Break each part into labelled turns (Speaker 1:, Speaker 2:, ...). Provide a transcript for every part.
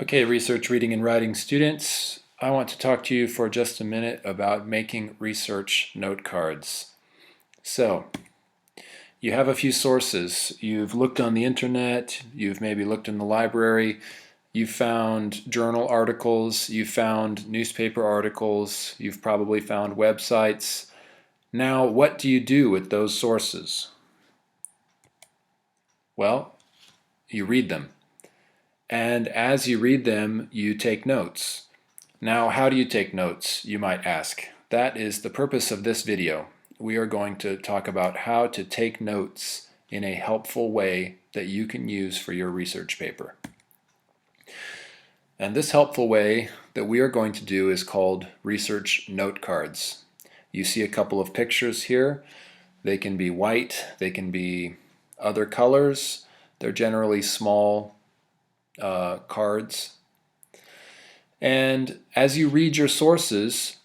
Speaker 1: Okay, research reading and writing students, I want to talk to you for just a minute about making research note cards. So, you have a few sources. You've looked on the internet, you've maybe looked in the library, you've found journal articles, you've found newspaper articles, you've probably found websites. Now, what do you do with those sources? Well, you read them. And as you read them, you take notes. Now, how do you take notes, you might ask? That is the purpose of this video. We are going to talk about how to take notes in a helpful way that you can use for your research paper. And this helpful way that we are going to do is called research note cards. You see a couple of pictures here. They can be white, they can be other colors. They're generally small cards. And as you read your sources,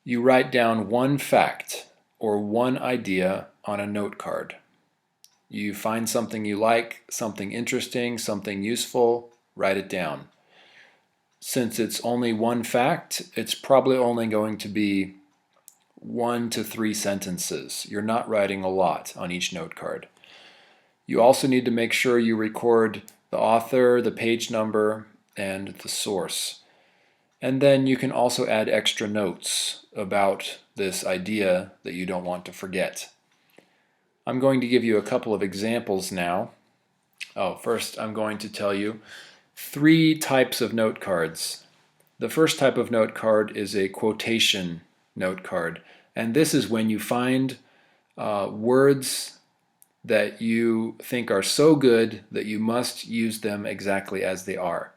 Speaker 1: you write down one fact or one idea on a note card. You find something you like, something interesting, something useful, write it down. Since it's only one fact, it's probably only going to be 1 to 3 sentences. You're not writing a lot on each note card. You also need to make sure you record the author, the page number, and the source. And then you can also add extra notes about this idea that you don't want to forget. I'm going to give you a couple of examples now. First I'm going to tell you 3 types of note cards. The first type of note card is a quotation note card. And this is when you find words that you think are so good that you must use them exactly as they are.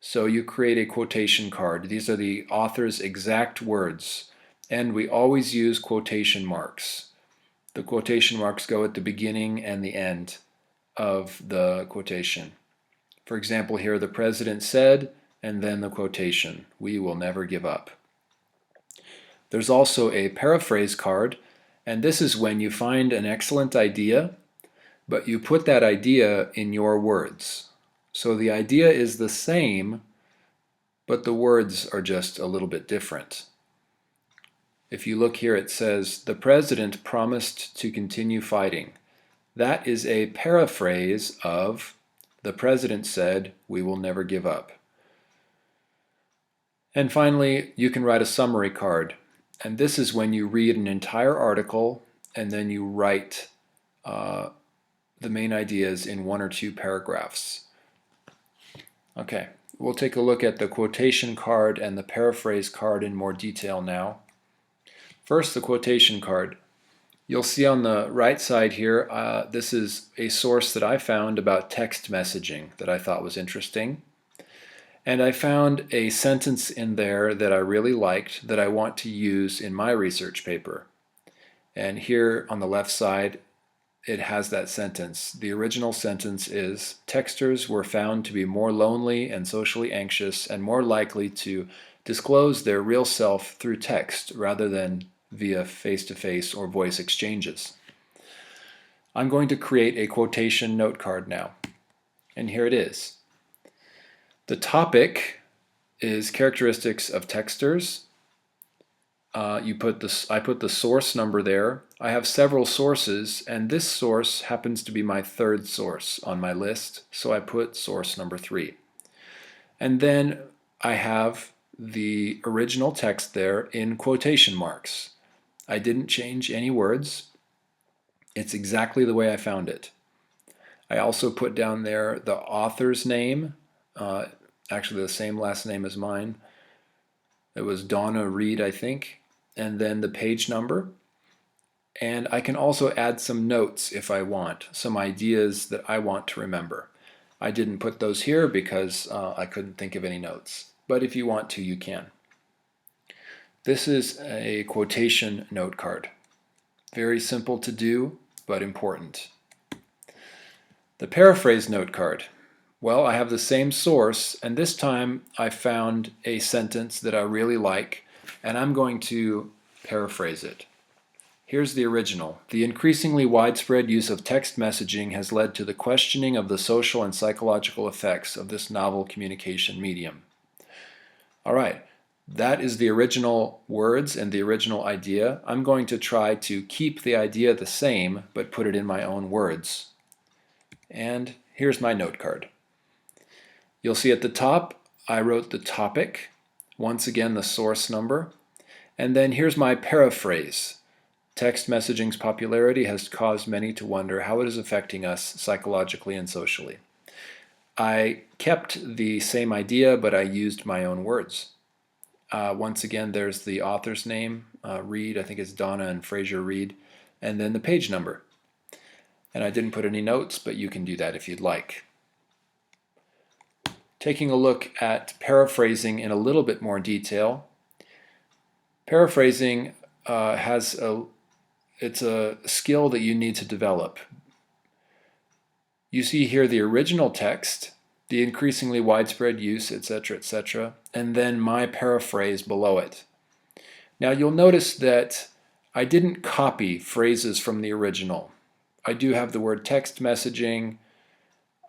Speaker 1: So you create a quotation card. These are the author's exact words, and we always use quotation marks. The quotation marks go at the beginning and the end of the quotation. For example, here the president said, and then the quotation, "We will never give up." There's also a paraphrase card, and this is when you find an excellent idea, but you put that idea in your words. So the idea is the same, but the words are just a little bit different. If you look here, it says, "The president promised to continue fighting." That is a paraphrase of, "The president said, we will never give up." And finally, you can write a summary card. And this is when you read an entire article and then you write the main ideas in 1 or 2 paragraphs. Okay, we'll take a look at the quotation card and the paraphrase card in more detail now. First, the quotation card. You'll see on the right side here, this is a source that I found about text messaging that I thought was interesting. And I found a sentence in there that I really liked that I want to use in my research paper. And here on the left side, it has that sentence. The original sentence is, "Texters were found to be more lonely and socially anxious and more likely to disclose their real self through text rather than via face-to-face or voice exchanges." I'm going to create a quotation note card now. And here it is. The topic is characteristics of texters. I put the source number there. I have several sources, and this source happens to be my 3rd source on my list, so I put source number 3. And then I have the original text there in quotation marks. I didn't change any words. It's exactly the way I found it. I also put down there the author's name, actually the same last name as mine. It was Donna Reed, I think, and then the page number. And I can also add some notes if I want, some ideas that I want to remember. I didn't put those here because I couldn't think of any notes, but if you want to, you can. This is a quotation note card. Very simple to do, but important. The paraphrase note card. Well, I have the same source, and this time I found a sentence that I really like, and I'm going to paraphrase it. Here's the original. The increasingly widespread use of text messaging has led to the questioning of the social and psychological effects of this novel communication medium. All right, that is the original words and the original idea. I'm going to try to keep the idea the same, but put it in my own words. And here's my note card. You'll see at the top, I wrote the topic, once again the source number, and then here's my paraphrase. Text messaging's popularity has caused many to wonder how it is affecting us psychologically and socially. I kept the same idea, but I used my own words. Once again, there's the author's name, Reed, I think it's Donna and Fraser Reed, and then the page number. And I didn't put any notes, but you can do that if you'd like. Taking a look at paraphrasing in a little bit more detail. Paraphrasing it's a skill that you need to develop. You see here the original text, the increasingly widespread use, etc., and then my paraphrase below it. Now you'll notice that I didn't copy phrases from the original. I do have the word text messaging,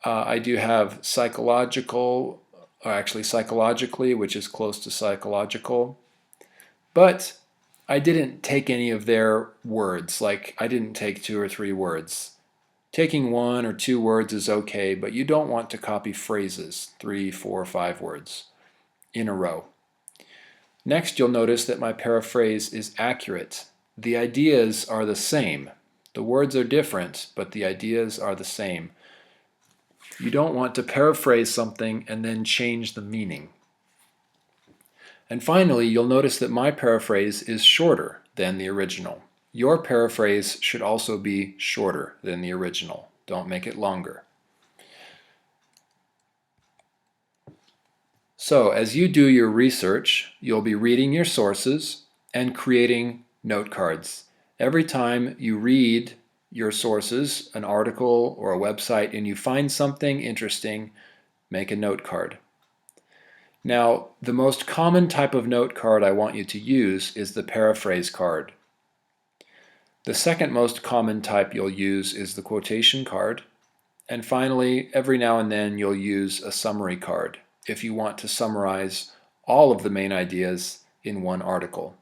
Speaker 1: I do have psychological, or actually psychologically, which is close to psychological, but I didn't take any of their words, like I didn't take 2 or 3 words. Taking 1 or 2 words is okay, but you don't want to copy phrases, 3, 4, 5 words in a row. Next, you'll notice that my paraphrase is accurate. The ideas are the same. The words are different, but the ideas are the same. You don't want to paraphrase something and then change the meaning. And finally, you'll notice that my paraphrase is shorter than the original. Your paraphrase should also be shorter than the original. Don't make it longer. So, as you do your research, you'll be reading your sources and creating note cards. Every time you read your sources, an article or a website, and you find something interesting, make a note card. Now, the most common type of note card I want you to use is the paraphrase card. The second most common type you'll use is the quotation card. And finally, every now and then you'll use a summary card if you want to summarize all of the main ideas in one article.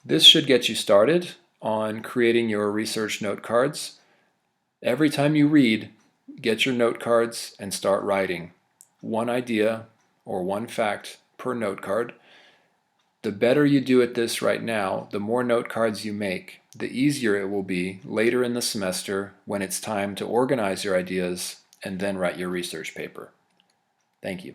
Speaker 1: This should get you started on creating your research note cards. Every time you read, get your note cards and start writing. One idea or one fact per note card. The better you do at this right now, the more note cards you make, the easier it will be later in the semester when it's time to organize your ideas and then write your research paper. Thank you.